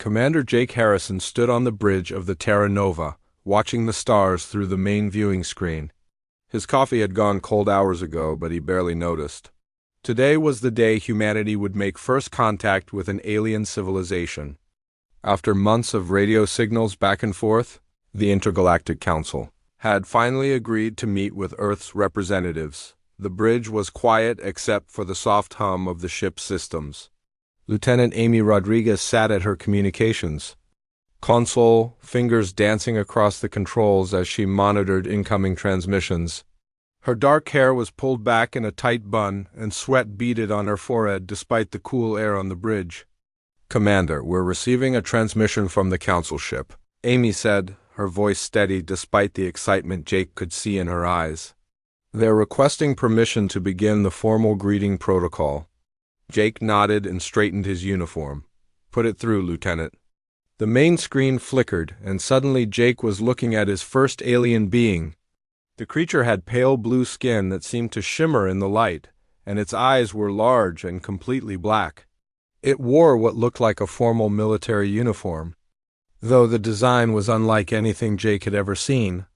Commander Jake Harrison stood on the bridge of the Terra Nova, watching the stars through the main viewing screen. His coffee had gone cold hours ago, but he barely noticed. Today was the day humanity would make first contact with an alien civilization. After months of radio signals back and forth, the Intergalactic Council had finally agreed to meet with Earth's representatives. The bridge was quiet except for the soft hum of the ship's systems. Lieutenant Amy Rodriguez sat at her communications console, fingers dancing across the controls as she monitored incoming transmissions. Her dark hair was pulled back in a tight bun, and sweat beaded on her forehead despite the cool air on the bridge. "Commander, we're receiving a transmission from the Council ship," Amy said, her voice steady despite the excitement Jake could see in her eyes. "They're requesting permission to begin the formal greeting protocol." Jake nodded and straightened his uniform. "Put it through, Lieutenant." The main screen flickered, and suddenly Jake was looking at his first alien being. The creature had pale blue skin that seemed to shimmer in the light, and its eyes were large and completely black. It wore what looked like a formal military uniform, though the design was unlike anything Jake had ever seen.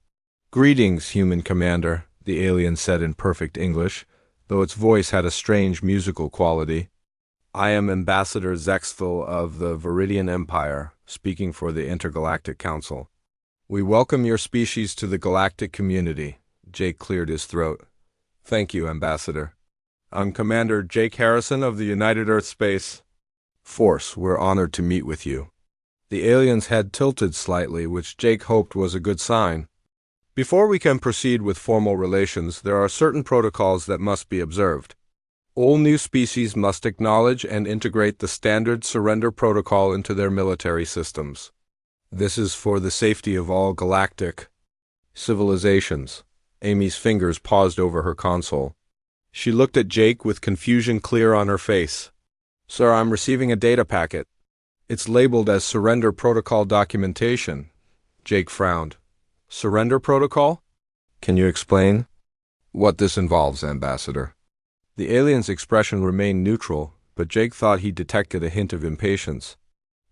"Greetings, human commander," the alien said in perfect English, though its voice had a strange musical quality. "I am Ambassador Zexthal of the Viridian Empire, speaking for the Intergalactic Council. We welcome your species to the galactic community." Jake cleared his throat. "Thank you, Ambassador. I'm Commander Jake Harrison of the United Earth Space Force. We're honored to meet with you." The alien's head tilted slightly, which Jake hoped was a good sign. "Before we can proceed with formal relations, there are certain protocols that must be observed. All new species must acknowledge and integrate the standard surrender protocol into their military systems. This is for the safety of all galactic civilizations." Amy's fingers paused over her console. She looked at Jake with confusion clear on her face. "Sir, I'm receiving a data packet. It's labeled as surrender protocol documentation." Jake frowned. "Surrender protocol? Can you explain what this involves, Ambassador?" The alien's expression remained neutral, but Jake thought he detected a hint of impatience.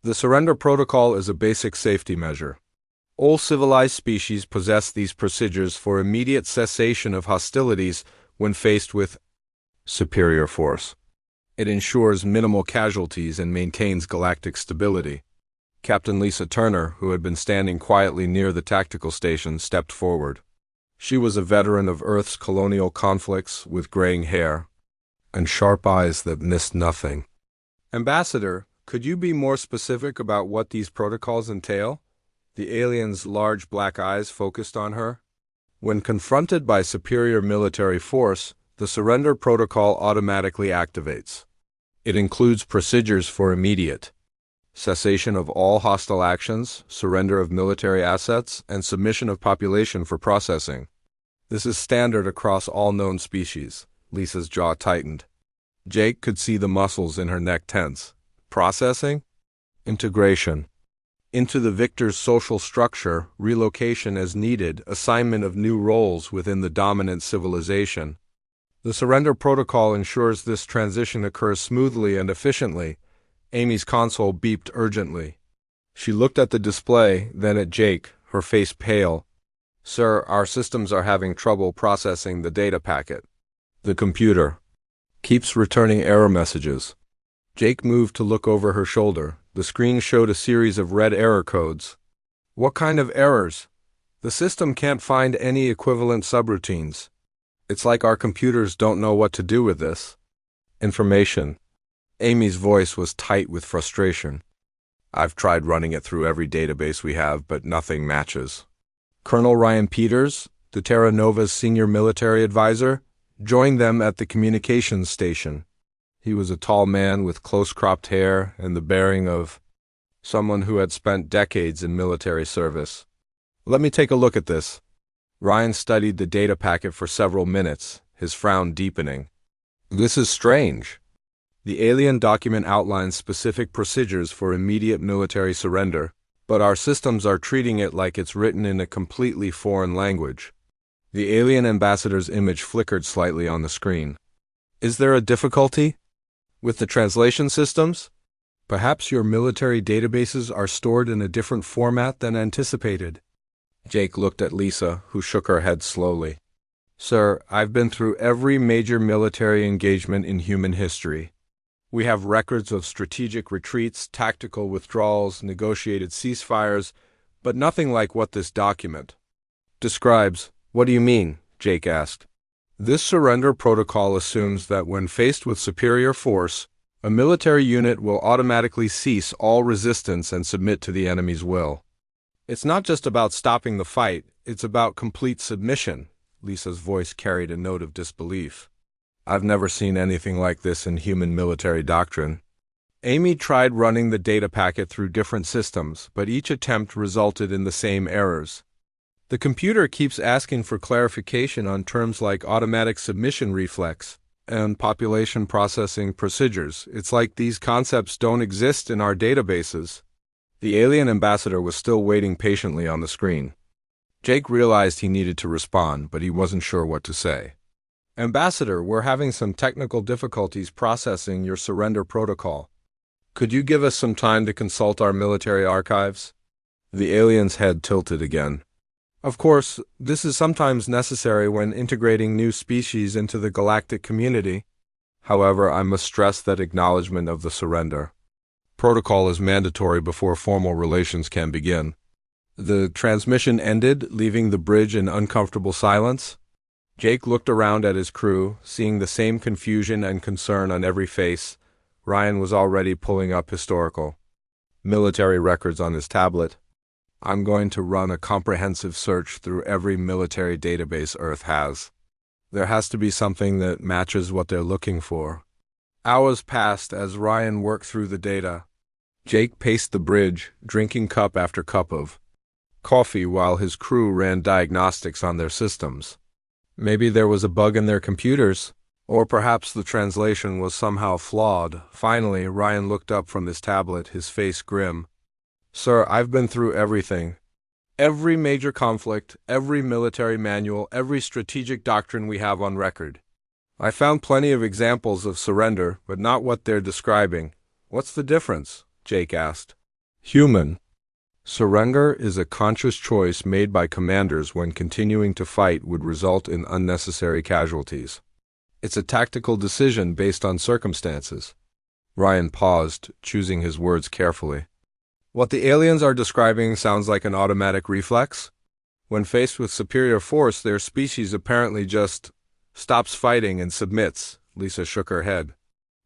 "The surrender protocol is a basic safety measure. All civilized species possess these procedures for immediate cessation of hostilities when faced with superior force. It ensures minimal casualties and maintains galactic stability." Captain Lisa Turner, who had been standing quietly near the tactical station, stepped forward. She was a veteran of Earth's colonial conflicts, with graying hair and sharp eyes that missed nothing. "Ambassador, could you be more specific about what these protocols entail?" The alien's large black eyes focused on her. "When confronted by superior military force, the surrender protocol automatically activates. It includes procedures for immediate cessation of all hostile actions, surrender of military assets, and submission of population for processing. This is standard across all known species." Lisa's jaw tightened. Jake could see the muscles in her neck tense. "Processing? Integration into the victor's social structure, relocation as needed, assignment of new roles within the dominant civilization. The surrender protocol ensures this transition occurs smoothly and efficiently." Amy's console beeped urgently. She looked at the display, then at Jake, her face pale. "Sir, our systems are having trouble processing the data packet. The computer keeps returning error messages." Jake moved to look over her shoulder. The screen showed a series of red error codes. "What kind of errors?" "The system can't find any equivalent subroutines. It's like our computers don't know what to do with this information." Amy's voice was tight with frustration. "I've tried running it through every database we have, but nothing matches." Colonel Ryan Peters, the Terra Nova's senior military advisor, joined them at the communications station. He was a tall man with close-cropped hair and the bearing of someone who had spent decades in military service. "Let me take a look at this." Ryan studied the data packet for several minutes, his frown deepening. "This is strange." The alien document outlines specific procedures for immediate military surrender, but our systems are treating it like it's written in a completely foreign language. The alien ambassador's image flickered slightly on the screen. "Is there a difficulty with the translation systems?" Perhaps your military databases are stored in a different format than anticipated. Jake looked at Lisa, who shook her head slowly. Sir, I've been through every major military engagement in human history. We have records of strategic retreats, tactical withdrawals, negotiated ceasefires, but nothing like what this document describes. What do you mean? Jake asked. This surrender protocol assumes that when faced with superior force, a military unit will automatically cease all resistance and submit to the enemy's will. It's not just about stopping the fight, it's about complete submission. Lisa's voice carried a note of disbelief. I've never seen anything like this in human military doctrine. Amy tried running the data packet through different systems, but each attempt resulted in the same errors. The computer keeps asking for clarification on terms like automatic submission reflex and population processing procedures. It's like these concepts don't exist in our databases. The alien ambassador was still waiting patiently on the screen. Jake realized he needed to respond, but he wasn't sure what to say. Ambassador, we're having some technical difficulties processing your surrender protocol. Could you give us some time to consult our military archives? The alien's head tilted again. Of course, this is sometimes necessary when integrating new species into the galactic community. However, I must stress that acknowledgement of the surrender protocol is mandatory before formal relations can begin. The transmission ended, leaving the bridge in uncomfortable silence. Jake looked around at his crew, seeing the same confusion and concern on every face. Ryan was already pulling up historical military records on his tablet. I'm going to run a comprehensive search through every military database Earth has. There has to be something that matches what they're looking for. Hours passed as Ryan worked through the data. Jake paced the bridge, drinking cup after cup of coffee while his crew ran diagnostics on their systems. Maybe there was a bug in their computers, or perhaps the translation was somehow flawed. Finally, Ryan looked up from his tablet, his face grim. Sir, I've been through everything. Every major conflict, every military manual, every strategic doctrine we have on record. I found plenty of examples of surrender, but not what they're describing. What's the difference? Jake asked. Human. Surrender is a conscious choice made by commanders when continuing to fight would result in unnecessary casualties. It's a tactical decision based on circumstances. Ryan paused, choosing his words carefully. What the aliens are describing sounds like an automatic reflex. When faced with superior force, their species apparently just stops fighting and submits. Lisa shook her head.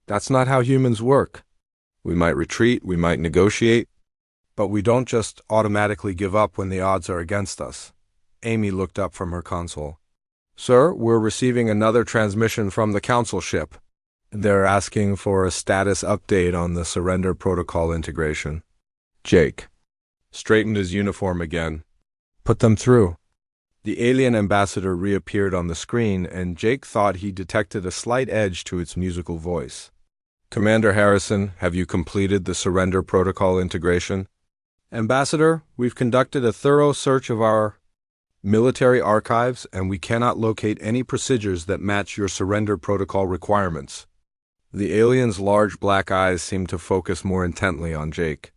That's not how humans work. We might retreat, we might negotiate, but we don't just automatically give up when the odds are against us. Amy looked up from her console. Sir, we're receiving another transmission from the council ship. They're asking for a status update on the surrender protocol integration. Jake straightened his uniform again. Put them through. The alien ambassador reappeared on the screen, and Jake thought he detected a slight edge to its musical voice. Commander Harrison, have you completed the surrender protocol integration? Ambassador, we've conducted a thorough search of our military archives, and we cannot locate any procedures that match your surrender protocol requirements. The alien's large black eyes seemed to focus more intently on Jake.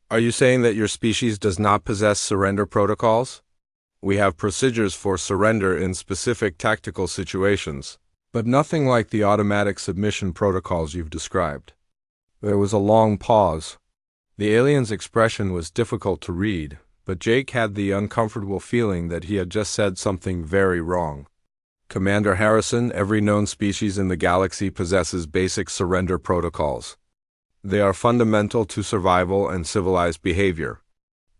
Are you saying that your species does not possess surrender protocols? We have procedures for surrender in specific tactical situations, but nothing like the automatic submission protocols you've described. There was a long pause. The alien's expression was difficult to read, but Jake had the uncomfortable feeling that he had just said something very wrong. Commander Harrison, every known species in the galaxy possesses basic surrender protocols. They are fundamental to survival and civilized behavior.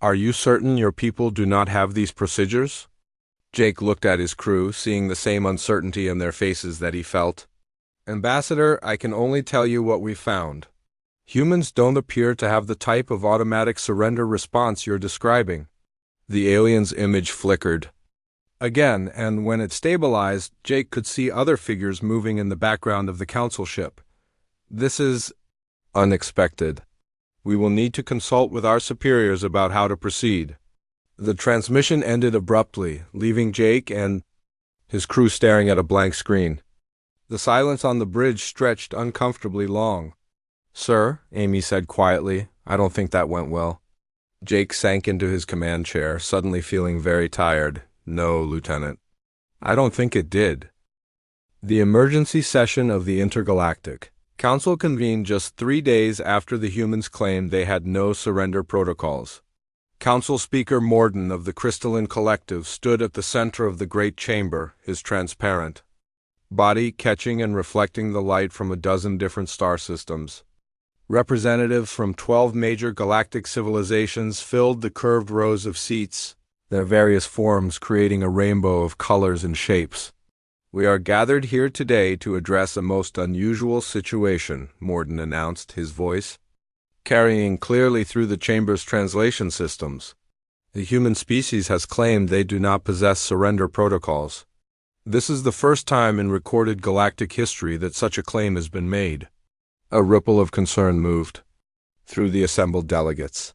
Are you certain your people do not have these procedures? Jake looked at his crew, seeing the same uncertainty in their faces that he felt. Ambassador, I can only tell you what we found. Humans don't appear to have the type of automatic surrender response you're describing. The alien's image flickered again, and when it stabilized, Jake could see other figures moving in the background of the council ship. This is unexpected. We will need to consult with our superiors about how to proceed. The transmission ended abruptly, leaving Jake and his crew staring at a blank screen. The silence on the bridge stretched uncomfortably long. Sir, Amy said quietly, I don't think that went well. Jake sank into his command chair, suddenly feeling very tired. No, Lieutenant. I don't think it did. The emergency session of the Intergalactic Council convened just 3 days after the humans claimed they had no surrender protocols. Council Speaker Morden of the Crystalline Collective stood at the center of the great chamber, his transparent body catching and reflecting the light from a dozen different star systems. Representatives from 12 major galactic civilizations filled the curved rows of seats, their various forms creating a rainbow of colors and shapes. We are gathered here today to address a most unusual situation, Morden announced, his voice carrying clearly through the chamber's translation systems. The human species has claimed they do not possess surrender protocols. This is the first time in recorded galactic history that such a claim has been made. A ripple of concern moved through the assembled delegates.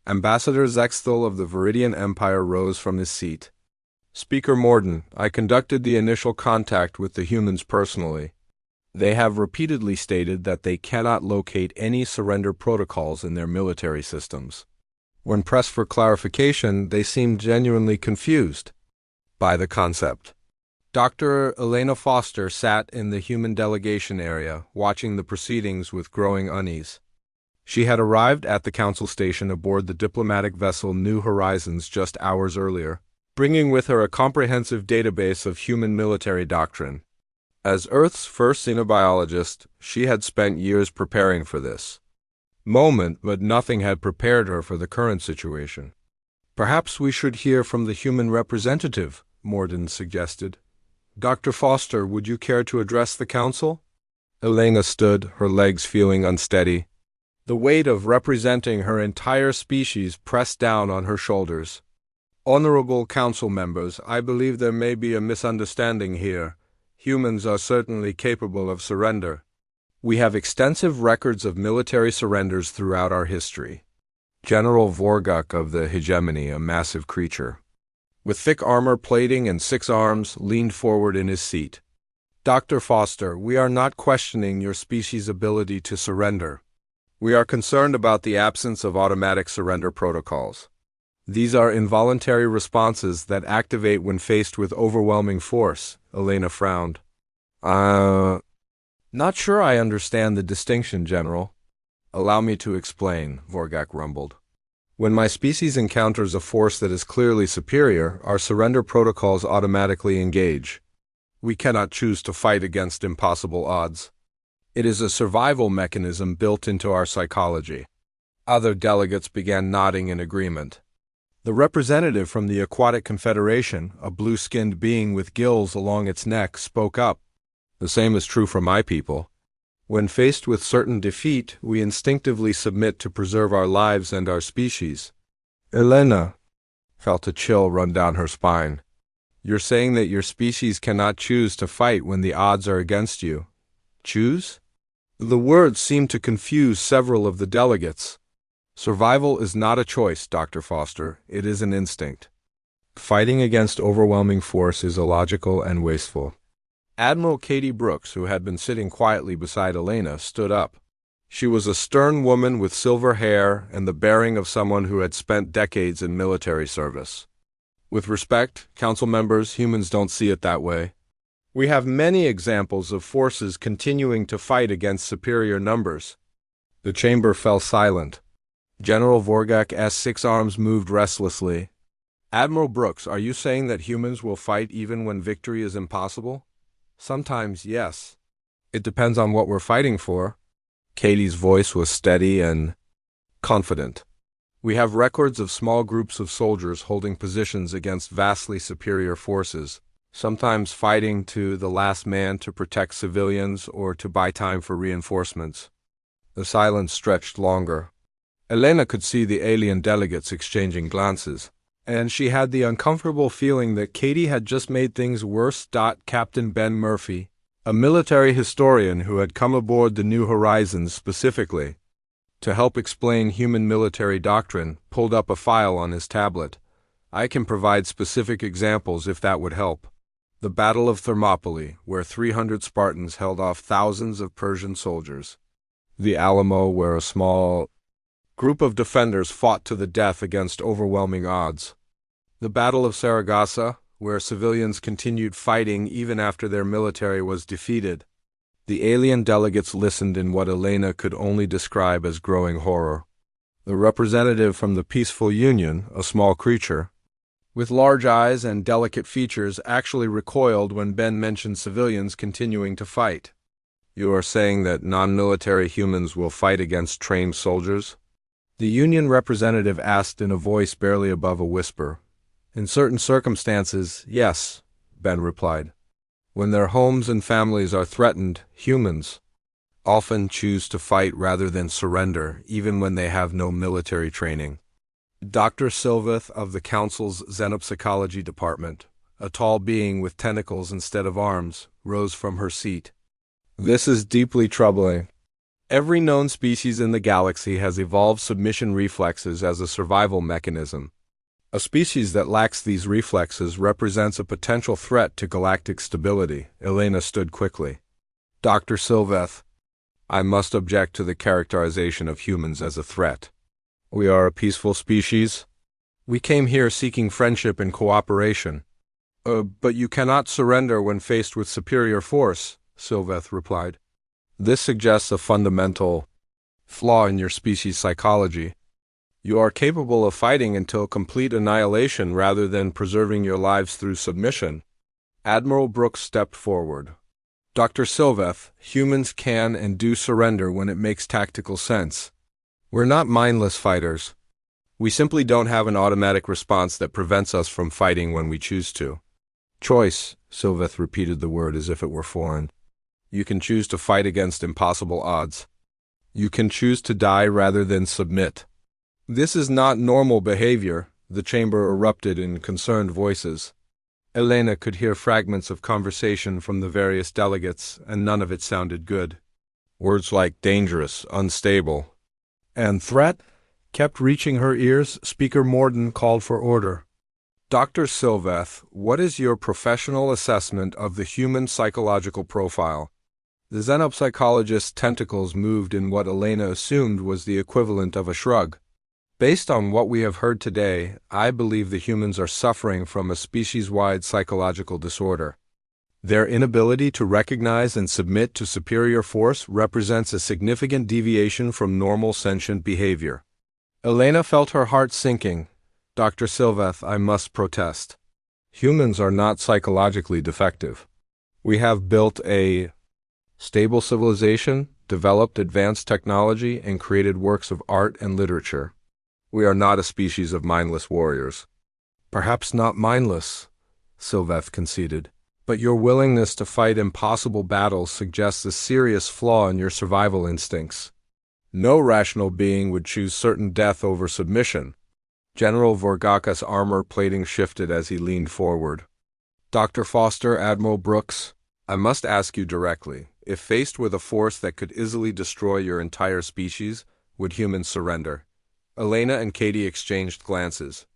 Ambassador Zexthal of the Viridian Empire rose from his seat. Speaker Morden, I conducted the initial contact with the humans personally. They have repeatedly stated that they cannot locate any surrender protocols in their military systems. When pressed for clarification, they seemed genuinely confused by the concept. Dr. Elena Foster sat in the human delegation area, watching the proceedings with growing unease. She had arrived at the council station aboard the diplomatic vessel New Horizons just hours earlier, bringing with her a comprehensive database of human military doctrine. As Earth's first xenobiologist, she had spent years preparing for this moment, but nothing had prepared her for the current situation. Perhaps we should hear from the human representative, Morden suggested. Dr. Foster, would you care to address the council? Elena stood, her legs feeling unsteady. The weight of representing her entire species pressed down on her shoulders. Honorable council members, I believe there may be a misunderstanding here. Humans are certainly capable of surrender. We have extensive records of military surrenders throughout our history. General Vorguk of the Hegemony, a massive creature with thick armor plating and 6 arms, leaned forward in his seat. Dr. Foster, we are not questioning your species' ability to surrender. We are concerned about the absence of automatic surrender protocols. These are involuntary responses that activate when faced with overwhelming force. Elena frowned. Not sure I understand the distinction, General. Allow me to explain, Vorgak rumbled. When my species encounters a force that is clearly superior, our surrender protocols automatically engage. We cannot choose to fight against impossible odds. It is a survival mechanism built into our psychology. Other delegates began nodding in agreement. The representative from the Aquatic Confederation, a blue-skinned being with gills along its neck, spoke up. The same is true for my people. When faced with certain defeat, we instinctively submit to preserve our lives and our species. Elena felt a chill run down her spine. You're saying that your species cannot choose to fight when the odds are against you. Choose? The words seemed to confuse several of the delegates. Survival is not a choice, Dr. Foster. It is an instinct. Fighting against overwhelming force is illogical and wasteful. Admiral Katie Brooks, who had been sitting quietly beside Elena, stood up. She was a stern woman with silver hair and the bearing of someone who had spent decades in military service. With respect, council members, humans don't see it that way. We have many examples of forces continuing to fight against superior numbers. The chamber fell silent. General Vorgak's 6 arms moved restlessly. Admiral Brooks, are you saying that humans will fight even when victory is impossible? Sometimes, yes. It depends on what we're fighting for. Katie's voice was steady and confident. We have records of small groups of soldiers holding positions against vastly superior forces, sometimes fighting to the last man to protect civilians or to buy time for reinforcements. The silence stretched longer. Elena could see the alien delegates exchanging glances, and she had the uncomfortable feeling that Katie had just made things worse. Captain Ben Murphy, a military historian who had come aboard the New Horizons specifically to help explain human military doctrine, pulled up a file on his tablet. I can provide specific examples if that would help. The Battle of Thermopylae, where 300 Spartans held off thousands of Persian soldiers. The Alamo, where a small group of defenders fought to the death against overwhelming odds. The Battle of Saragossa, where civilians continued fighting even after their military was defeated. The alien delegates listened in what Elena could only describe as growing horror. The representative from the Peaceful Union, a small creature, with large eyes and delicate features, actually recoiled when Ben mentioned civilians continuing to fight. You are saying that non-military humans will fight against trained soldiers? The Union representative asked in a voice barely above a whisper. In certain circumstances, yes, Ben replied. When their homes and families are threatened, humans often choose to fight rather than surrender, even when they have no military training. Dr. Silvath of the Council's Xenopsychology Department, a tall being with tentacles instead of arms, rose from her seat. This is deeply troubling. Every known species in the galaxy has evolved submission reflexes as a survival mechanism. A species that lacks these reflexes represents a potential threat to galactic stability. Elena stood quickly. Dr. Silvath, I must object to the characterization of humans as a threat. We are a peaceful species. We came here seeking friendship and cooperation. But you cannot surrender when faced with superior force, Silvath replied. This suggests a fundamental flaw in your species' psychology. You are capable of fighting until complete annihilation rather than preserving your lives through submission. Admiral Brooks stepped forward. Dr. Silvath, humans can and do surrender when it makes tactical sense. We're not mindless fighters. We simply don't have an automatic response that prevents us from fighting when we choose to. Choice, Silvath repeated the word as if it were foreign. You can choose to fight against impossible odds. You can choose to die rather than submit. This is not normal behavior, the chamber erupted in concerned voices. Elena could hear fragments of conversation from the various delegates, and none of it sounded good. Words like dangerous, unstable, and threat kept reaching her ears. Speaker Morden called for order. Dr. Silvath, what is your professional assessment of the human psychological profile? The xenopsychologist's tentacles moved in what Elena assumed was the equivalent of a shrug. Based on what we have heard today, I believe the humans are suffering from a species-wide psychological disorder. Their inability to recognize and submit to superior force represents a significant deviation from normal sentient behavior. Elena felt her heart sinking. Dr. Silvath, I must protest. Humans are not psychologically defective. We have built a stable civilization, developed advanced technology, and created works of art and literature. We are not a species of mindless warriors. Perhaps not mindless, Silvath conceded, but your willingness to fight impossible battles suggests a serious flaw in your survival instincts. No rational being would choose certain death over submission. General Vorgaka's armor plating shifted as he leaned forward. Dr. Foster, Admiral Brooks, I must ask you directly, if faced with a force that could easily destroy your entire species, would humans surrender? Elena and Katie exchanged glances.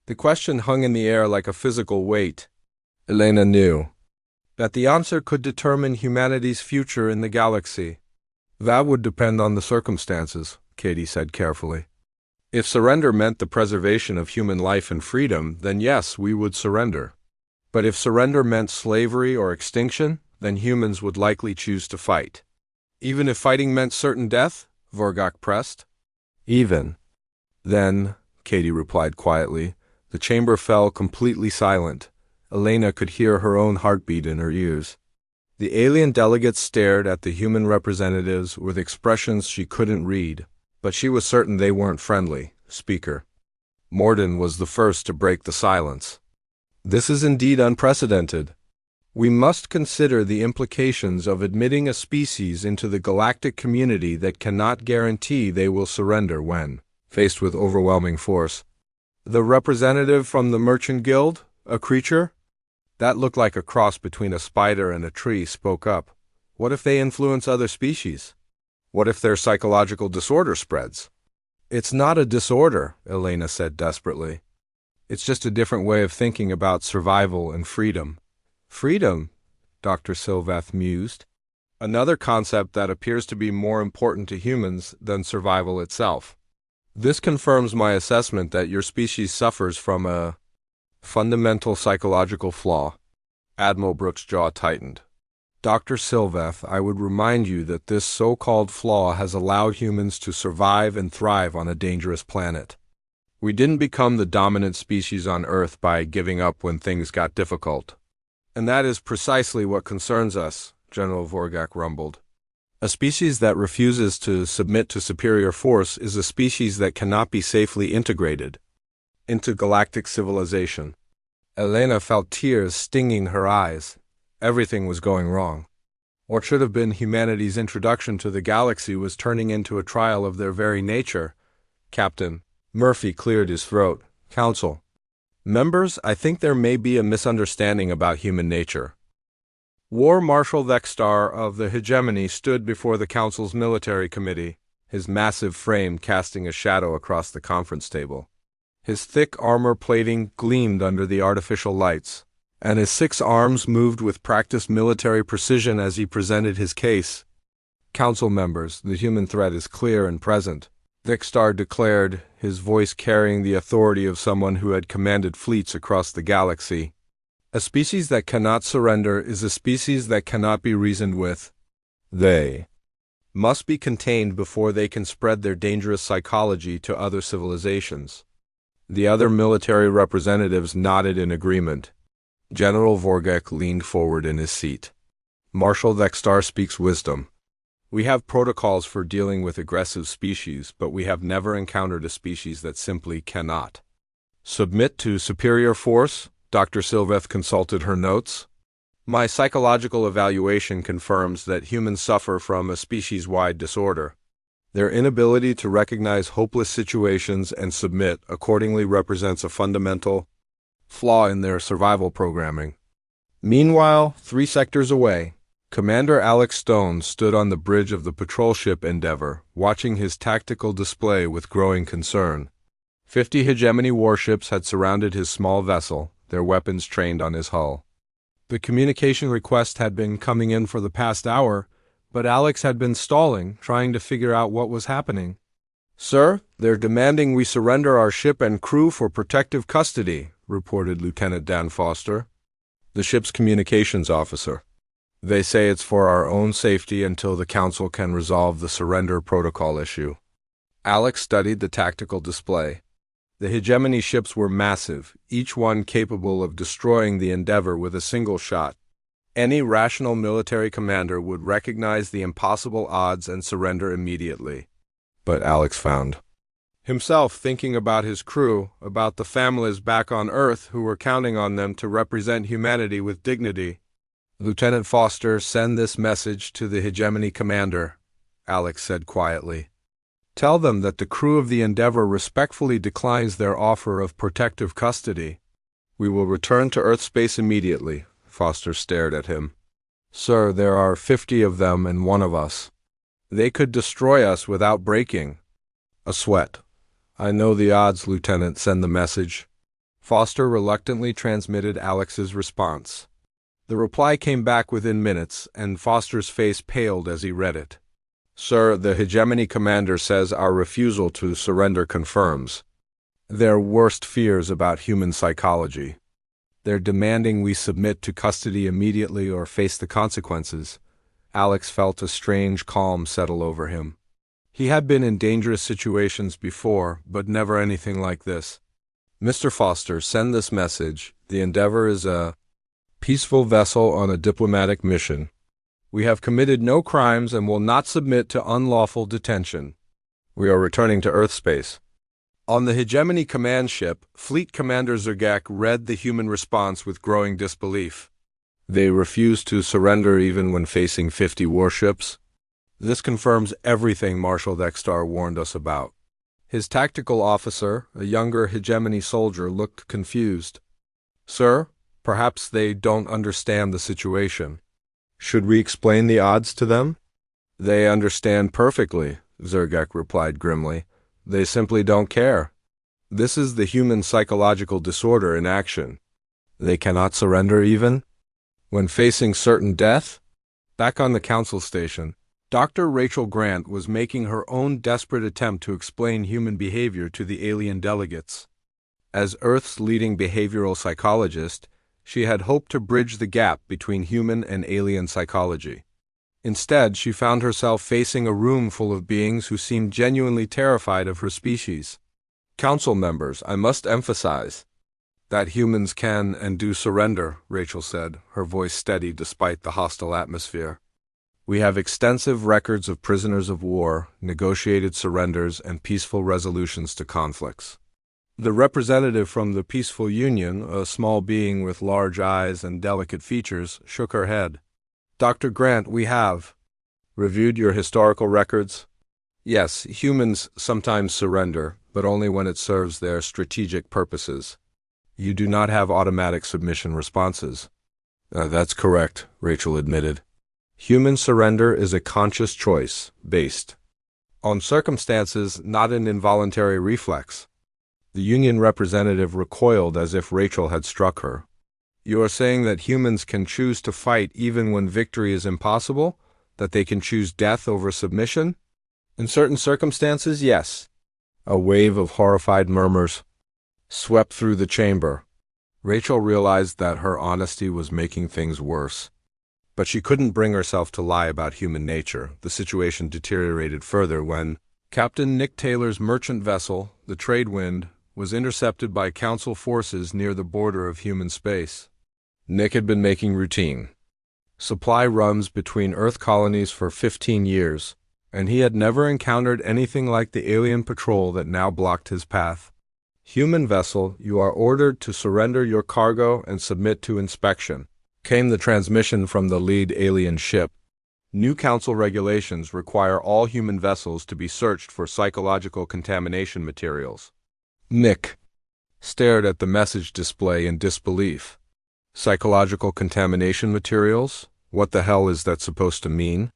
The question hung in the air like a physical weight. Elena knew that the answer could determine humanity's future in the galaxy. That would depend on the circumstances, Katie said carefully. If surrender meant the preservation of human life and freedom, then yes, we would surrender. But if surrender meant slavery or extinction, then humans would likely choose to fight. Even if fighting meant certain death? Vorgak pressed. Even. Then, Katie replied quietly, the chamber fell completely silent. Elena could hear her own heartbeat in her ears. The alien delegates stared at the human representatives with expressions she couldn't read, but she was certain they weren't friendly. Speaker Morden was the first to break the silence. This is indeed unprecedented. We must consider the implications of admitting a species into the galactic community that cannot guarantee they will surrender when faced with overwhelming force. The representative from the Merchant Guild, a creature that looked like a cross between a spider and a tree, spoke up. What if they influence other species? What if their psychological disorder spreads? It's not a disorder, Elena said desperately. It's just a different way of thinking about survival and freedom. Freedom, Dr. Silvath mused. another concept that appears to be more important to humans than survival itself. This confirms my assessment that your species suffers from a fundamental psychological flaw. Admiral Brooks' jaw tightened. Dr. Sylveth, I would remind you that this so-called flaw has allowed humans to survive and thrive on a dangerous planet. We didn't become the dominant species on Earth by giving up when things got difficult. And that is precisely what concerns us, General Vorgak rumbled. A species that refuses to submit to superior force is a species that cannot be safely integrated into galactic civilization. Elena felt tears stinging her eyes. Everything was going wrong. What should have been humanity's introduction to the galaxy was turning into a trial of their very nature. Captain Murphy cleared his throat. Council members, I think there may be a misunderstanding about human nature. War Marshal Vextar of the Hegemony stood before the Council's military committee, his massive frame casting a shadow across the conference table. His thick armor plating gleamed under the artificial lights, and his 6 arms moved with practiced military precision as he presented his case. Council members, the human threat is clear and present, Vextar declared, his voice carrying the authority of someone who had commanded fleets across the galaxy. A species that cannot surrender is a species that cannot be reasoned with. They must be contained before they can spread their dangerous psychology to other civilizations. The other military representatives nodded in agreement. General Vorgak leaned forward in his seat. Marshal Vextar speaks wisdom. We have protocols for dealing with aggressive species, but we have never encountered a species that simply cannot submit to superior force. Dr. Sylveth consulted her notes. My psychological evaluation confirms that humans suffer from a species-wide disorder. Their inability to recognize hopeless situations and submit accordingly represents a fundamental flaw in their survival programming. Meanwhile, 3 sectors away, Commander Alex Stone stood on the bridge of the patrol ship Endeavour, watching his tactical display with growing concern. 50 Hegemony warships had surrounded his small vessel, their weapons trained on his hull. The communication request had been coming in for the past hour, but Alex had been stalling, trying to figure out what was happening. Sir, they're demanding we surrender our ship and crew for protective custody, reported Lieutenant Dan Foster, the ship's communications officer. They say it's for our own safety until the Council can resolve the surrender protocol issue. Alex studied the tactical display. The Hegemony ships were massive, each one capable of destroying the Endeavour with a single shot. Any rational military commander would recognize the impossible odds and surrender immediately. But Alex found himself thinking about his crew, about the families back on Earth who were counting on them to represent humanity with dignity. Lieutenant Foster, send this message to the Hegemony commander, Alex said quietly. Tell them that the crew of the Endeavour respectfully declines their offer of protective custody. We will return to Earth space immediately. Foster stared at him. Sir, there are 50 of them and one of us. They could destroy us without breaking. A sweat. I know the odds, Lieutenant, send the message. Foster reluctantly transmitted Alex's response. The reply came back within minutes, and Foster's face paled as he read it. Sir, the Hegemony commander says our refusal to surrender confirms their worst fears about human psychology. They're demanding we submit to custody immediately or face the consequences. Alex felt a strange calm settle over him. He had been in dangerous situations before, but never anything like this. Mr. Foster, send this message. The Endeavour is a peaceful vessel on a diplomatic mission. We have committed no crimes and will not submit to unlawful detention. We are returning to Earth space. On the Hegemony command ship, Fleet Commander Zergak read the human response with growing disbelief. They refuse to surrender even when facing 50 warships. This confirms everything Marshal Vextar warned us about. His tactical officer, a younger Hegemony soldier, looked confused. Sir, perhaps they don't understand the situation. Should we explain the odds to them? They understand perfectly, Zergak replied grimly. They simply don't care. This is the human psychological disorder in action. They cannot surrender even when facing certain death? Back on the council station, Dr. Rachel Grant was making her own desperate attempt to explain human behavior to the alien delegates. As Earth's leading behavioral psychologist, she had hoped to bridge the gap between human and alien psychology. Instead, she found herself facing a room full of beings who seemed genuinely terrified of her species. Council members, I must emphasize that humans can and do surrender, Rachel said, her voice steady despite the hostile atmosphere. We have extensive records of prisoners of war, negotiated surrenders, and peaceful resolutions to conflicts. The representative from the Peaceful Union, a small being with large eyes and delicate features, shook her head. Dr. Grant, we have reviewed your historical records. Yes, humans sometimes surrender, but only when it serves their strategic purposes. You do not have automatic submission responses. That's correct, Rachel admitted. Human surrender is a conscious choice, based on circumstances, not an involuntary reflex. The Union representative recoiled as if Rachel had struck her. You are saying that humans can choose to fight even when victory is impossible? That they can choose death over submission? In certain circumstances, yes. A wave of horrified murmurs swept through the chamber. Rachel realized that her honesty was making things worse. But she couldn't bring herself to lie about human nature. The situation deteriorated further when Captain Nick Taylor's merchant vessel, the Tradewind, was intercepted by Council forces near the border of human space. Nick had been making routine supply runs between Earth colonies for 15 years, and he had never encountered anything like the alien patrol that now blocked his path. Human vessel, you are ordered to surrender your cargo and submit to inspection, came the transmission from the lead alien ship. New Council regulations require all human vessels to be searched for psychological contamination materials. Nick stared at the message display in disbelief. Psychological contamination materials? What the hell is that supposed to mean?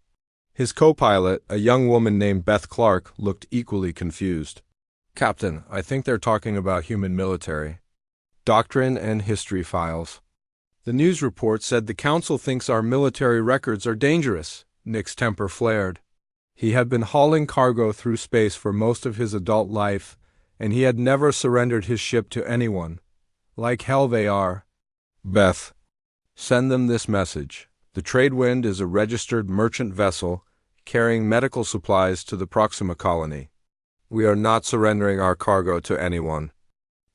His co-pilot, a young woman named Beth Clark, looked equally confused. Captain, I think they're talking about human military doctrine and history files. The news report said the Council thinks our military records are dangerous. Nick's temper flared. He had been hauling cargo through space for most of his adult life, and he had never surrendered his ship to anyone. Like hell they are. Beth, send them this message. The Tradewind is a registered merchant vessel carrying medical supplies to the Proxima colony. We are not surrendering our cargo to anyone.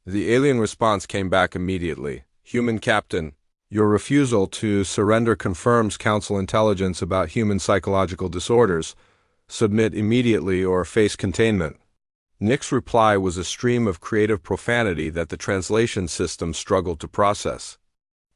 The alien response came back immediately. Human Captain, your refusal to surrender confirms Council intelligence about human psychological disorders. Submit immediately or face containment. Nick's reply was a stream of creative profanity that the translation system struggled to process.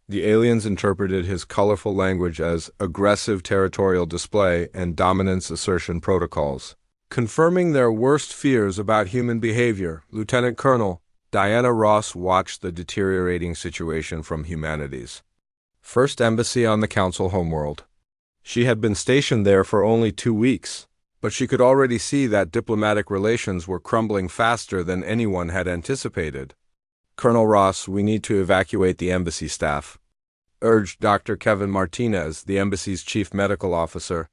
The aliens interpreted his colorful language as aggressive territorial display and dominance assertion protocols. Confirming their worst fears about human behavior, Lieutenant Colonel Diana Ross watched the deteriorating situation from humanity's first embassy on the Council homeworld. She had been stationed there for only 2 weeks, but she could already see that diplomatic relations were crumbling faster than anyone had anticipated. Colonel Ross, we need to evacuate the embassy staff, urged Dr. Kevin Martinez, the embassy's chief medical officer.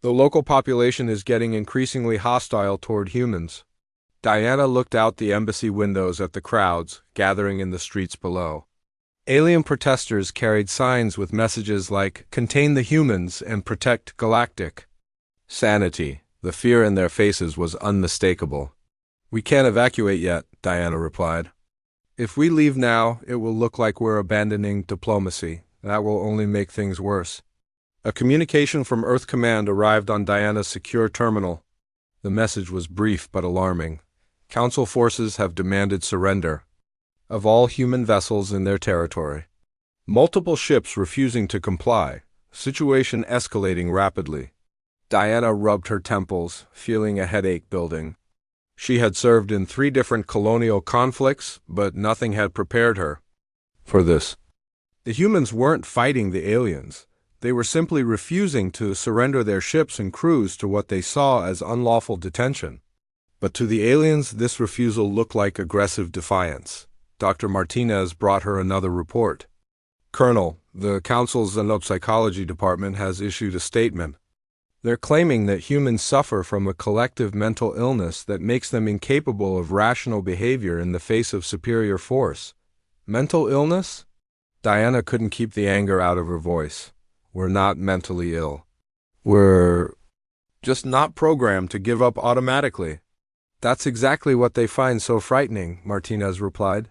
The local population is getting increasingly hostile toward humans. Diana looked out the embassy windows at the crowds gathering in the streets below. Alien protesters carried signs with messages like, "Contain the humans and protect Galactic." Sanity. The fear in their faces was unmistakable. We can't evacuate yet, Diana replied. If we leave now, it will look like we're abandoning diplomacy. That will only make things worse. A communication from Earth Command arrived on Diana's secure terminal. The message was brief but alarming. Council forces have demanded surrender of all human vessels in their territory. Multiple ships refusing to comply, situation escalating rapidly. Diana rubbed her temples, feeling a headache building. She had served in 3 different colonial conflicts, but nothing had prepared her for this. The humans weren't fighting the aliens. They were simply refusing to surrender their ships and crews to what they saw as unlawful detention. But to the aliens, this refusal looked like aggressive defiance. Dr. Martinez brought her another report. Colonel, the Council's Psychology Department has issued a statement. They're claiming that humans suffer from a collective mental illness that makes them incapable of rational behavior in the face of superior force. Mental illness? Diana couldn't keep the anger out of her voice. We're not mentally ill. We're just not programmed to give up automatically. That's exactly what they find so frightening, Martinez replied.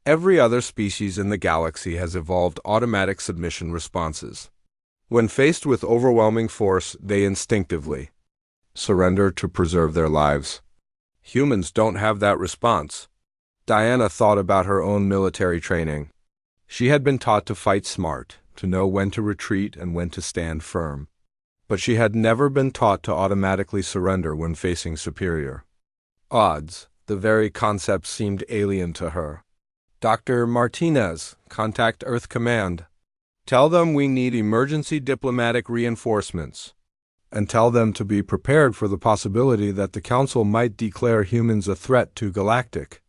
Every other species in the galaxy has evolved automatic submission responses. When faced with overwhelming force, they instinctively surrender to preserve their lives. Humans don't have that response. Diana thought about her own military training. She had been taught to fight smart, to know when to retreat and when to stand firm. But she had never been taught to automatically surrender when facing superior odds. The very concept seemed alien to her. Dr. Martinez, contact Earth Command. Tell them we need emergency diplomatic reinforcements. And tell them to be prepared for the possibility that the Council might declare humans a threat to Galactic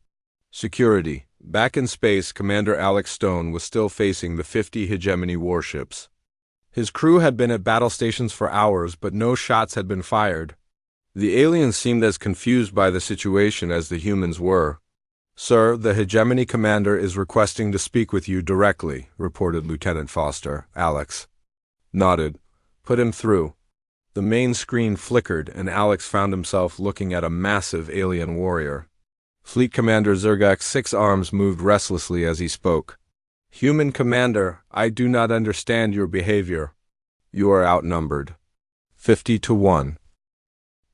security. Back in space, Commander Alex Stone was still facing the 50 hegemony warships. His crew had been at battle stations for hours, but no shots had been fired. The aliens seemed as confused by the situation as the humans were. Sir, the hegemony commander is requesting to speak with you directly, reported Lieutenant Foster. Alex nodded. Put him through. The main screen flickered, and Alex found himself looking at a massive alien warrior. Fleet Commander Zergak's 6 arms moved restlessly as he spoke. Human Commander, I do not understand your behavior. You are outnumbered. 50-1.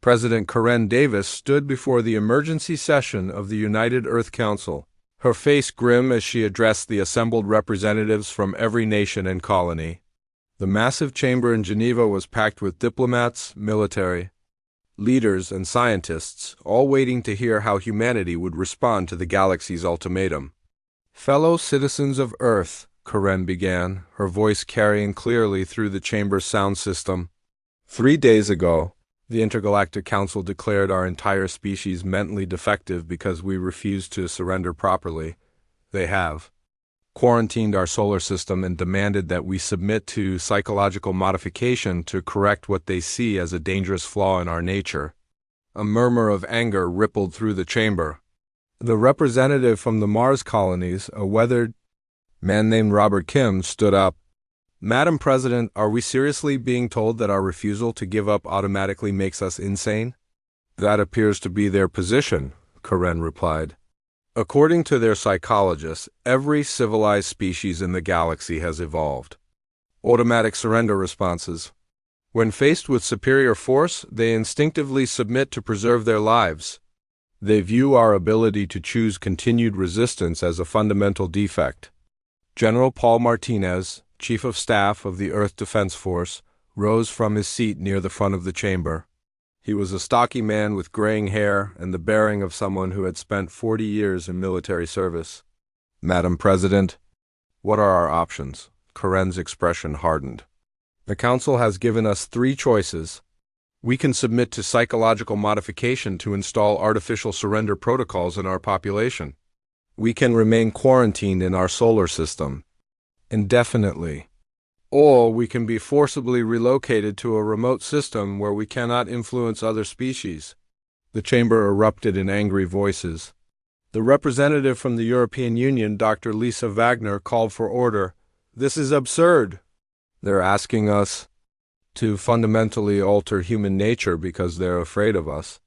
President Karen Davis stood before the emergency session of the United Earth Council, her face grim as she addressed the assembled representatives from every nation and colony. The massive chamber in Geneva was packed with diplomats, military leaders, and scientists, all waiting to hear how humanity would respond to the galaxy's ultimatum. Fellow citizens of Earth, Karen began, her voice carrying clearly through the chamber's sound system. 3 days ago, the Intergalactic Council declared our entire species mentally defective because we refused to surrender properly. They have quarantined our solar system and demanded that we submit to psychological modification to correct what they see as a dangerous flaw in our nature. A murmur of anger rippled through the chamber. The representative from the Mars colonies, a weathered man named Robert Kim, stood up. Madam President, are we seriously being told that our refusal to give up automatically makes us insane? That appears to be their position, Karen replied. According to their psychologists, every civilized species in the galaxy has evolved automatic surrender responses. When faced with superior force, they instinctively submit to preserve their lives. They view our ability to choose continued resistance as a fundamental defect. General Paul Martinez, Chief of Staff of the Earth Defense Force, rose from his seat near the front of the chamber. He was a stocky man with graying hair and the bearing of someone who had spent 40 years in military service. Madam President, what are our options? Karen's expression hardened. The Council has given us 3 choices. We can submit to psychological modification to install artificial surrender protocols in our population. We can remain quarantined in our solar system indefinitely. Or we can be forcibly relocated to a remote system where we cannot influence other species. The chamber erupted in angry voices. The representative from the European Union, Dr. Lisa Wagner, called for order. This is absurd. They're asking us to fundamentally alter human nature because they're afraid of us.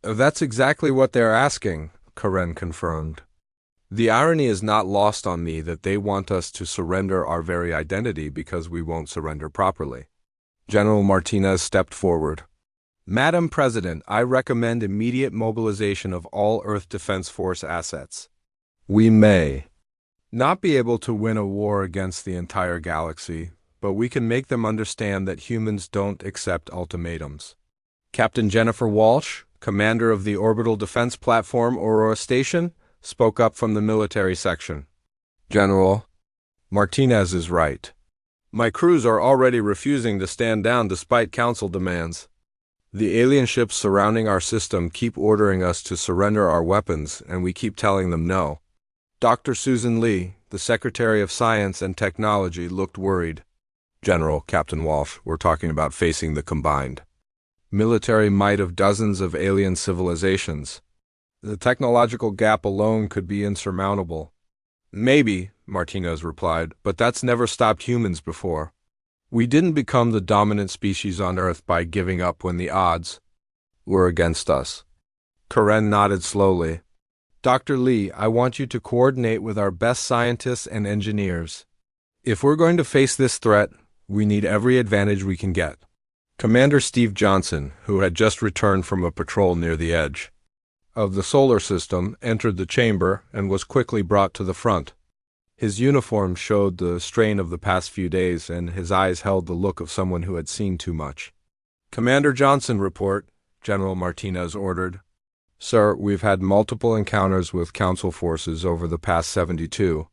That's exactly what they're asking, Karen confirmed. The irony is not lost on me that they want us to surrender our very identity because we won't surrender properly. General Martinez stepped forward. Madam President, I recommend immediate mobilization of all Earth Defense Force assets. We may not be able to win a war against the entire galaxy, but we can make them understand that humans don't accept ultimatums. Captain Jennifer Walsh, commander of the Orbital Defense Platform Aurora Station, spoke up from the military section. General, Martinez is right. My crews are already refusing to stand down despite Council demands. The alien ships surrounding our system keep ordering us to surrender our weapons, and we keep telling them no. Dr. Susan Lee, The Secretary of Science and Technology looked worried. General, Captain Walsh, we're talking about facing the combined military might of dozens of alien civilizations. The technological gap alone could be insurmountable. Maybe, Martinez replied, but that's never stopped humans before. We didn't become the dominant species on Earth by giving up when the odds were against us. Karen nodded slowly. Dr. Lee, I want you to coordinate with our best scientists and engineers. If we're going to face this threat, we need every advantage we can get. Commander Steve Johnson, who had just returned from a patrol near the edge of the solar system, entered the chamber and was quickly brought to the front. His uniform showed the strain of the past few days, and his eyes held the look of someone who had seen too much. Commander Johnson, report, General Martinez ordered. Sir, we've had multiple encounters with Council forces over the past 72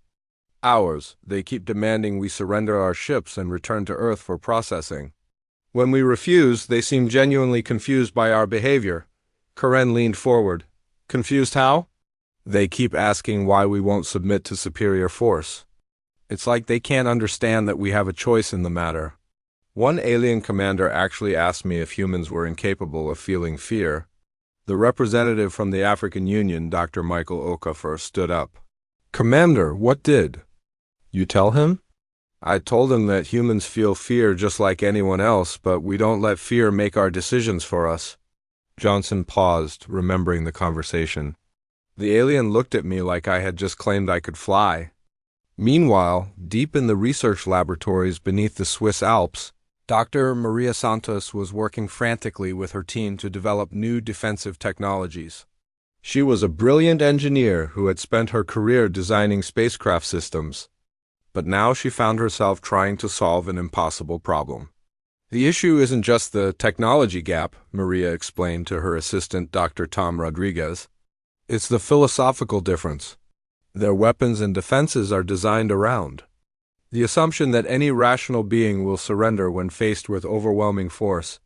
hours. They keep demanding we surrender our ships and return to Earth for processing. When we refuse, they seem genuinely confused by our behavior. Karen leaned forward. Confused how? They keep asking why we won't submit to superior force. It's like they can't understand that we have a choice in the matter. One alien commander actually asked me if humans were incapable of feeling fear. The representative from the African Union, Dr. Michael Okafor, stood up. Commander, what did you tell him? I told him that humans feel fear just like anyone else, but we don't let fear make our decisions for us. Johnson paused, remembering the conversation. The alien looked at me like I had just claimed I could fly. Meanwhile, deep in the research laboratories beneath the Swiss Alps, Dr. Maria Santos was working frantically with her team to develop new defensive technologies. She was a brilliant engineer who had spent her career designing spacecraft systems, but now she found herself trying to solve an impossible problem. The issue isn't just the technology gap, Maria explained to her assistant, Dr. Tom Rodriguez. It's the philosophical difference. Their weapons and defenses are designed around the assumption that any rational being will surrender when faced with overwhelming force.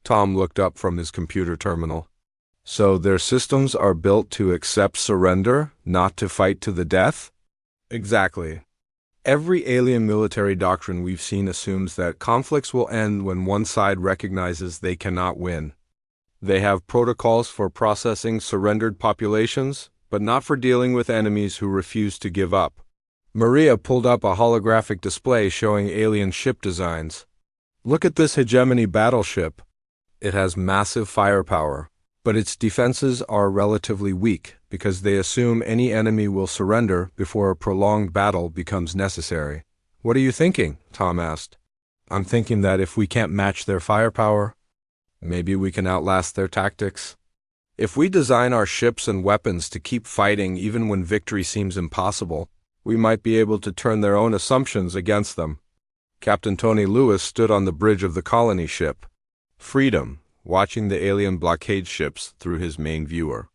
Tom looked up from his computer terminal. So their systems are built to accept surrender, not to fight to the death? Exactly. Every alien military doctrine we've seen assumes that conflicts will end when one side recognizes they cannot win. They have protocols for processing surrendered populations, but not for dealing with enemies who refuse to give up. Maria pulled up a holographic display showing alien ship designs. Look at this hegemony battleship. It has massive firepower, but its defenses are relatively weak because they assume any enemy will surrender before a prolonged battle becomes necessary. What are you thinking? Tom asked. I'm thinking that if we can't match their firepower, maybe we can outlast their tactics. If we design our ships and weapons to keep fighting even when victory seems impossible, we might be able to turn their own assumptions against them. Captain Tony Lewis stood on the bridge of the colony ship, Freedom, watching the alien blockade ships through his main viewer.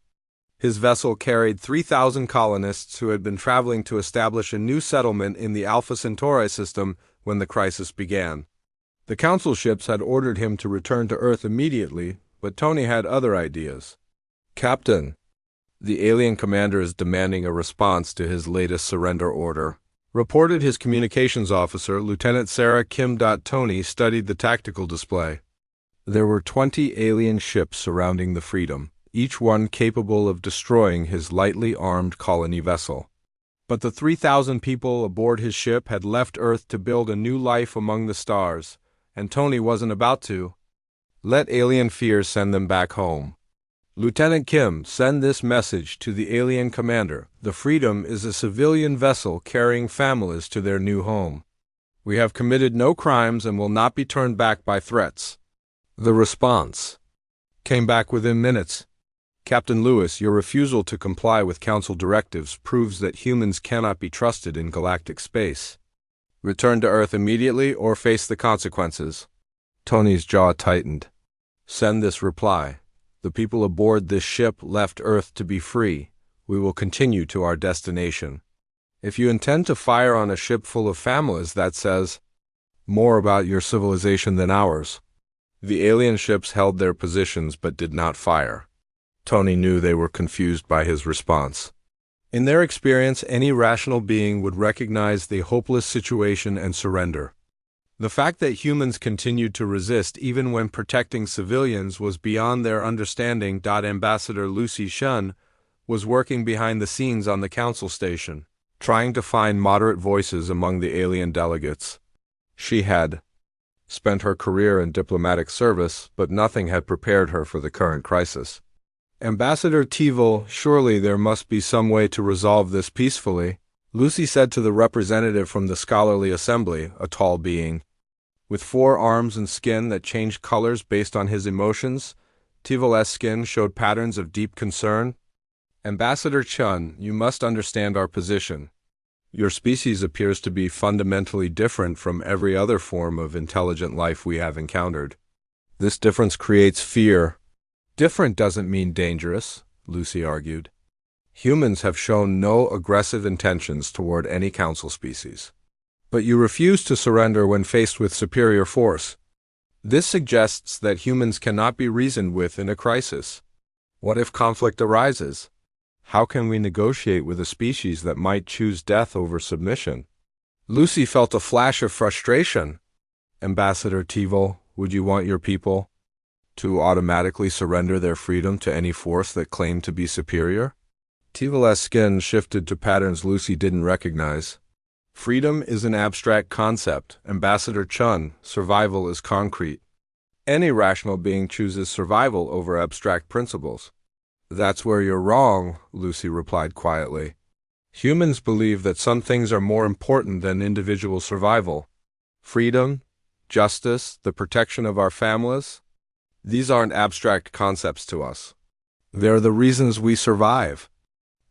His vessel carried 3,000 colonists who had been traveling to establish a new settlement in the Alpha Centauri system when the crisis began. The Council ships had ordered him to return to Earth immediately, but Tony had other ideas. Captain, the alien commander is demanding a response to his latest surrender order, reported his communications officer, Lieutenant Sarah Kim. Tony studied the tactical display. There were 20 alien ships surrounding the Freedom, each one capable of destroying his lightly armed colony vessel. But the 3,000 people aboard his ship had left Earth to build a new life among the stars, and Tony wasn't about to let alien fear send them back home. Lieutenant Kim, send this message to the alien commander. The Freedom is a civilian vessel carrying families to their new home. We have committed no crimes and will not be turned back by threats. The response came back within minutes. Captain Lewis, your refusal to comply with Council directives proves that humans cannot be trusted in galactic space. Return to Earth immediately or face the consequences. Tony's jaw tightened. Send this reply. The people aboard this ship left Earth to be free. We will continue to our destination. If you intend to fire on a ship full of families, that says more about your civilization than ours. The alien ships held their positions but did not fire. Tony knew they were confused by his response. In their experience, any rational being would recognize the hopeless situation and surrender. The fact that humans continued to resist even when protecting civilians was beyond their understanding. Ambassador Lucy Shun was working behind the scenes on the council station, trying to find moderate voices among the alien delegates. She had spent her career in diplomatic service, but nothing had prepared her for the current crisis. Ambassador Teevil, surely there must be some way to resolve this peacefully, Lucy said to the representative from the scholarly assembly, a tall being with 4 arms and skin that changed colors based on his emotions. Teevil's skin showed patterns of deep concern. Ambassador Chun, you must understand our position. Your species appears to be fundamentally different from every other form of intelligent life we have encountered. This difference creates fear. Different doesn't mean dangerous, Lucy argued. Humans have shown no aggressive intentions toward any council species. But you refuse to surrender when faced with superior force. This suggests that humans cannot be reasoned with in a crisis. What if conflict arises? How can we negotiate with a species that might choose death over submission? Lucy felt a flash of frustration. Ambassador Teevil, would you want your people to automatically surrender their freedom to any force that claimed to be superior? Teevil's skin shifted to patterns Lucy didn't recognize. Freedom is an abstract concept, Ambassador Chun. Survival is concrete. Any rational being chooses survival over abstract principles. That's where you're wrong, Lucy replied quietly. Humans believe that some things are more important than individual survival. Freedom, justice, the protection of our families. These aren't abstract concepts to us. They're the reasons we survive.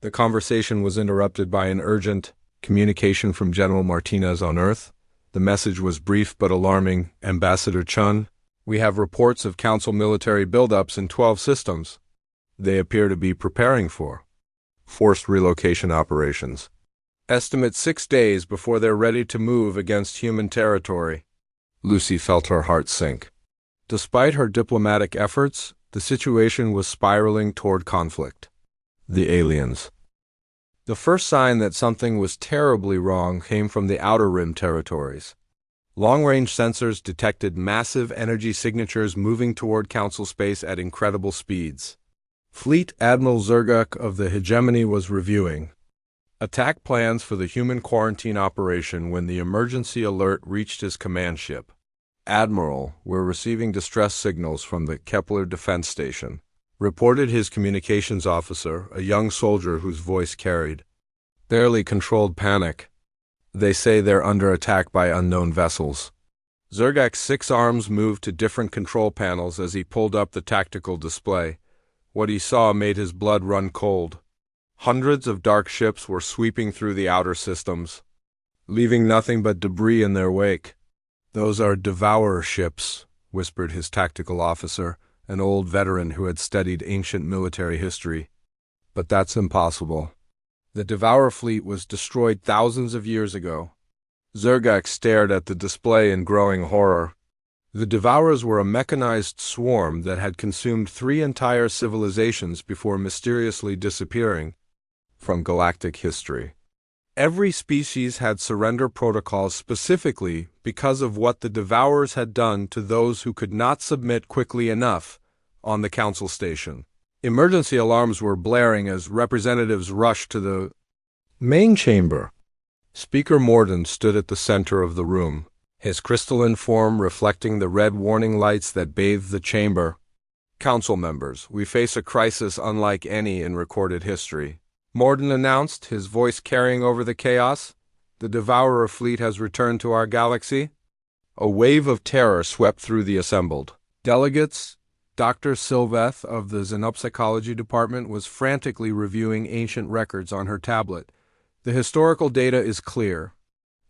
The conversation was interrupted by an urgent communication from General Martinez on Earth. The message was brief but alarming. Ambassador Chun, we have reports of Council military buildups in 12 systems. They appear to be preparing for forced relocation operations. Estimate 6 days before they're ready to move against human territory. Lucy felt her heart sink. Despite her diplomatic efforts, the situation was spiraling toward conflict. The aliens. The first sign that something was terribly wrong came from the Outer Rim territories. Long-range sensors detected massive energy signatures moving toward Council space at incredible speeds. Fleet Admiral Zergak of the Hegemony was reviewing attack plans for the human quarantine operation when the emergency alert reached his command ship. Admiral, we're receiving distress signals from the Kepler Defense Station, reported his communications officer, a young soldier whose voice carried barely controlled panic. They say they're under attack by unknown vessels. Zergak's 6 arms moved to different control panels as he pulled up the tactical display. What he saw made his blood run cold. Hundreds of dark ships were sweeping through the outer systems, leaving nothing but debris in their wake. Those are Devourer ships, whispered his tactical officer, an old veteran who had studied ancient military history. But that's impossible. The Devourer fleet was destroyed thousands of years ago. Zergak stared at the display in growing horror. The Devourers were a mechanized swarm that had consumed 3 entire civilizations before mysteriously disappearing from galactic history. Every species had surrender protocols specifically because of what the Devourers had done to those who could not submit quickly enough on the Council station. Emergency alarms were blaring as representatives rushed to the main chamber. Speaker Morden stood at the center of the room, his crystalline form reflecting the red warning lights that bathed the chamber. Council members, we face a crisis unlike any in recorded history. Morden announced, his voice carrying over the chaos. The Devourer fleet has returned to our galaxy. A wave of terror swept through the assembled delegates. Dr. Sylveth of the Xenopsychology Department was frantically reviewing ancient records on her tablet. The historical data is clear.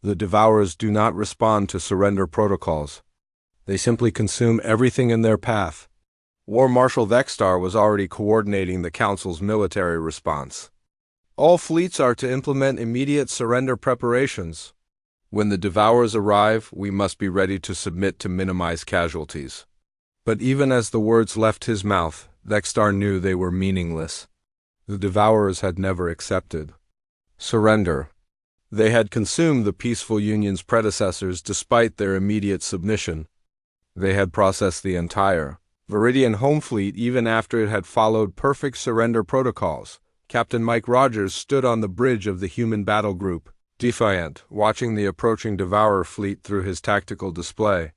The Devourers do not respond to surrender protocols. They simply consume everything in their path. War Marshal Vexstar was already coordinating the Council's military response. All fleets are to implement immediate surrender preparations. When the Devourers arrive, we must be ready to submit to minimize casualties. But even as the words left his mouth, Vexstar knew they were meaningless. The Devourers had never accepted Surrender. They had consumed the peaceful Union's predecessors despite their immediate submission. They had processed the entire Viridian home fleet even after it had followed perfect surrender protocols. Captain Mike Rogers stood on the bridge of the human battle group, defiant, watching the approaching Devourer fleet through his tactical display.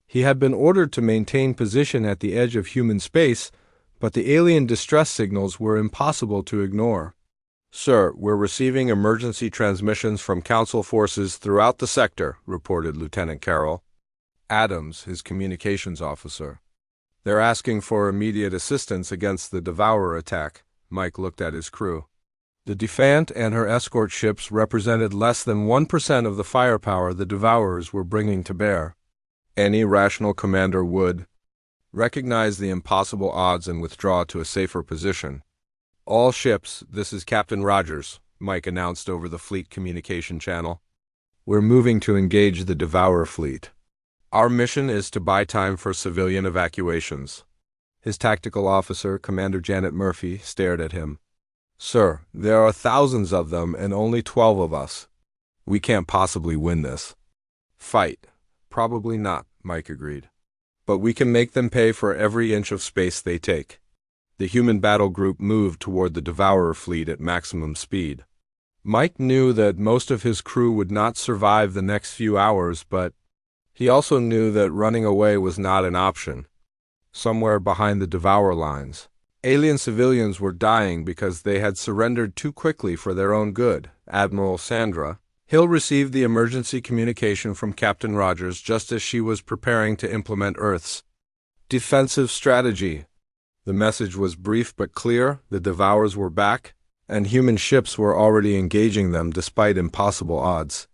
He had been ordered to maintain position at the edge of human space, but the alien distress signals were impossible to ignore. "Sir, we're receiving emergency transmissions from Council forces throughout the sector," reported Lieutenant Carroll Adams, his communications officer. "They're asking for immediate assistance against the Devourer attack." Mike looked at his crew. The Defiant and her escort ships represented less than 1% of the firepower the Devourers were bringing to bear. Any rational commander would recognize the impossible odds and withdraw to a safer position. "All ships, this is Captain Rogers," Mike announced over the fleet communication channel. "We're moving to engage the Devourer fleet. Our mission is to buy time for civilian evacuations." His tactical officer, Commander Janet Murphy, stared at him. "Sir, there are thousands of them and only 12 of us. We can't possibly win this." "Fight. Probably not," Mike agreed. "But we can make them pay for every inch of space they take." The human battle group moved toward the Devourer fleet at maximum speed. Mike knew that most of his crew would not survive the next few hours, but he also knew that running away was not an option. Somewhere behind the Devourer lines, alien civilians were dying because they had surrendered too quickly for their own good. Admiral Sandra Hill received the emergency communication from Captain Rogers just as she was preparing to implement Earth's defensive strategy. The message was brief but clear: the Devourers were back, and human ships were already engaging them despite impossible odds.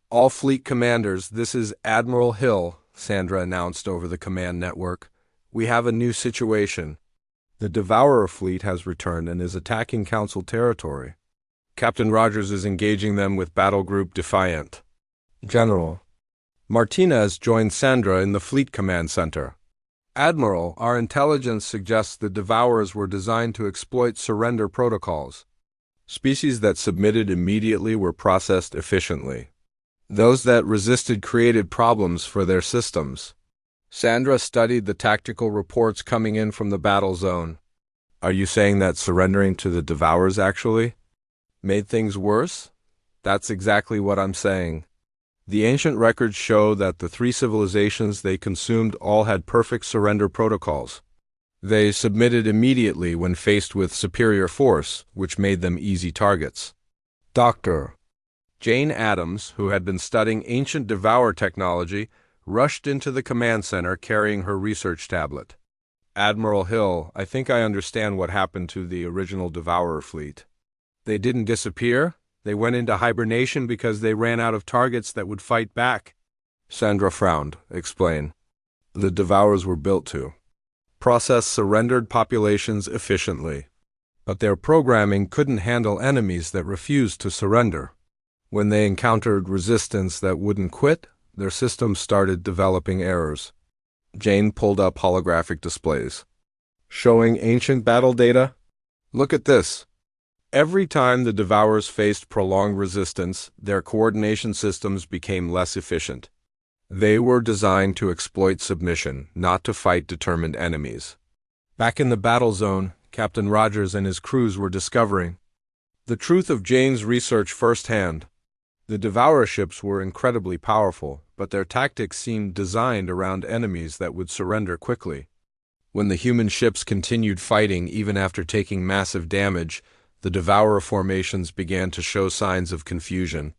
"All fleet commanders, this is Admiral Hill," Sandra announced over the command network. "We have a new situation. The Devourer fleet has returned and is attacking Council territory. Captain Rogers is engaging them with Battle Group Defiant. General Martinez joined Sandra in the Fleet Command Center. Admiral, our intelligence suggests the Devourers were designed to exploit surrender protocols. Species that submitted immediately were processed efficiently. Those that resisted created problems for their systems." Sandra studied the tactical reports coming in from the battle zone. "Are you saying that surrendering to the Devourers actually made things worse?" "That's exactly what I'm saying. The ancient records show that the 3 civilizations they consumed all had perfect surrender protocols. They submitted immediately when faced with superior force, which made them easy targets." Dr. Jane Adams, who had been studying ancient Devourer technology, rushed into the command center carrying her research tablet. "Admiral Hill, I think I understand what happened to the original Devourer fleet. They didn't disappear. They went into hibernation because they ran out of targets that would fight back." Sandra frowned. "Explain." "The Devourers were built to process surrendered populations efficiently, but their programming couldn't handle enemies that refused to surrender. When they encountered resistance that wouldn't quit, their systems started developing errors." Jane pulled up holographic displays. "Showing ancient battle data? Look at this." Every time the Devourers faced prolonged resistance, their coordination systems became less efficient. They were designed to exploit submission, not to fight determined enemies. Back in the battle zone, Captain Rogers and his crews were discovering the truth of Jane's research firsthand. The Devourer ships were incredibly powerful, but their tactics seemed designed around enemies that would surrender quickly. When the human ships continued fighting even after taking massive damage, the Devourer formations began to show signs of confusion.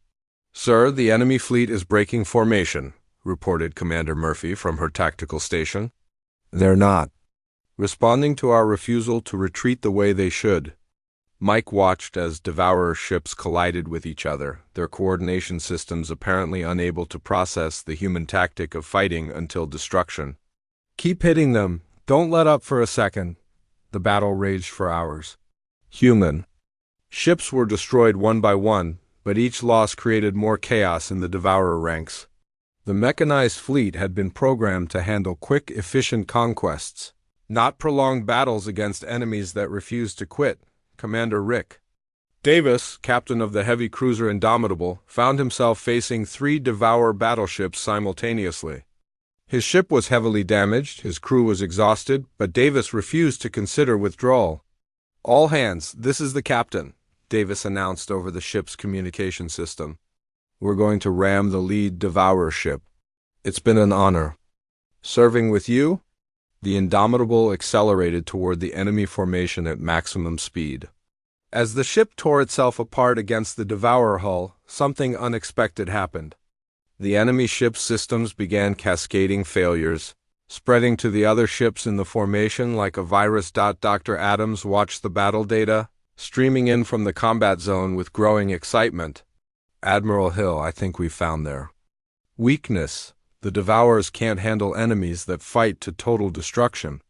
"Sir, the enemy fleet is breaking formation," reported Commander Murphy from her tactical station. "They're not responding to our refusal to retreat the way they should." Mike watched as Devourer ships collided with each other, their coordination systems apparently unable to process the human tactic of fighting until destruction. "Keep hitting them. Don't let up for a second." The battle raged for hours. Human ships were destroyed one by one, but each loss created more chaos in the Devourer ranks. The mechanized fleet had been programmed to handle quick, efficient conquests, not prolonged battles against enemies that refused to quit. Commander Rick Davis, captain of the heavy cruiser Indomitable, found himself facing 3 Devourer battleships simultaneously. His ship was heavily damaged, his crew was exhausted, but Davis refused to consider withdrawal. "All hands, this is the captain," Davis announced over the ship's communication system. "We're going to ram the lead Devourer ship. It's been an honor. Serving with you?" The Indomitable accelerated toward the enemy formation at maximum speed. As the ship tore itself apart against the Devourer hull, something unexpected happened. The enemy ship's systems began cascading failures, spreading to the other ships in the formation like a virus. Dr. Adams watched the battle data, streaming in from the combat zone with growing excitement. "Admiral Hill, I think we've found their weakness. The Devourers can't handle enemies that fight to total destruction.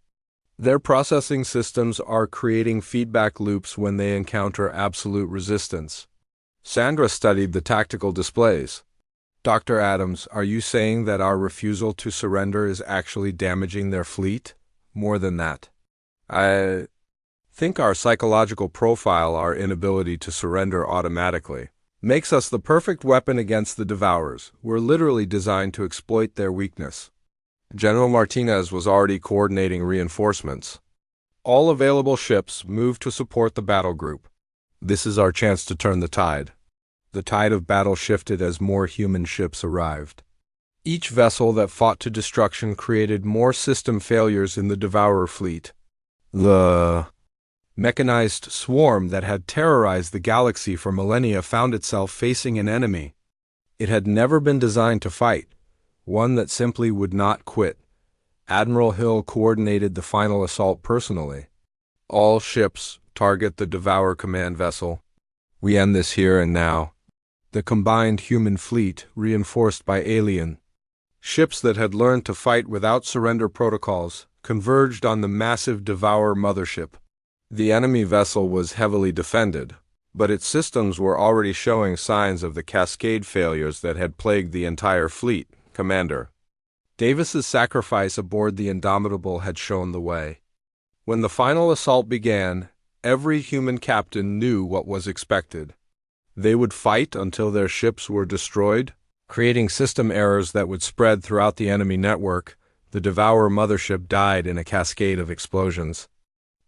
Their processing systems are creating feedback loops when they encounter absolute resistance." Sandra studied the tactical displays. "Dr. Adams, are you saying that our refusal to surrender is actually damaging their fleet? More than that. I think our psychological profile, our inability to surrender automatically, makes us the perfect weapon against the Devourers. We're literally designed to exploit their weakness." General Martinez was already coordinating reinforcements. All available ships moved to support the battle group. This is our chance to turn the tide. The tide of battle shifted as more human ships arrived. Each vessel that fought to destruction created more system failures in the Devourer fleet. The mechanized swarm that had terrorized the galaxy for millennia found itself facing an enemy it had never been designed to fight, one that simply would not quit. Admiral Hill coordinated the final assault personally. "All ships, target the Devourer command vessel. We end this here and now." The combined human fleet, reinforced by alien ships that had learned to fight without surrender protocols, converged on the massive Devourer mothership. The enemy vessel was heavily defended, but its systems were already showing signs of the cascade failures that had plagued the entire fleet. "Commander." Davis's sacrifice aboard the Indomitable had shown the way. When the final assault began, every human captain knew what was expected. They would fight until their ships were destroyed, creating system errors that would spread throughout the enemy network. The Devourer mothership died in a cascade of explosions.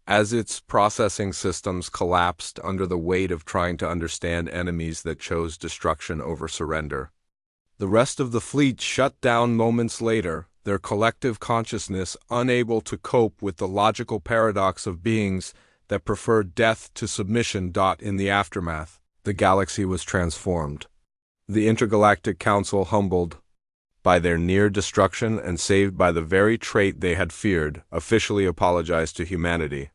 As its processing systems collapsed under the weight of trying to understand enemies that chose destruction over surrender, the rest of the fleet shut down moments later, their collective consciousness unable to cope with the logical paradox of beings that preferred death to submission. In the aftermath, the galaxy was transformed. The Intergalactic Council, humbled by their near destruction and saved by the very trait they had feared, officially apologized to humanity.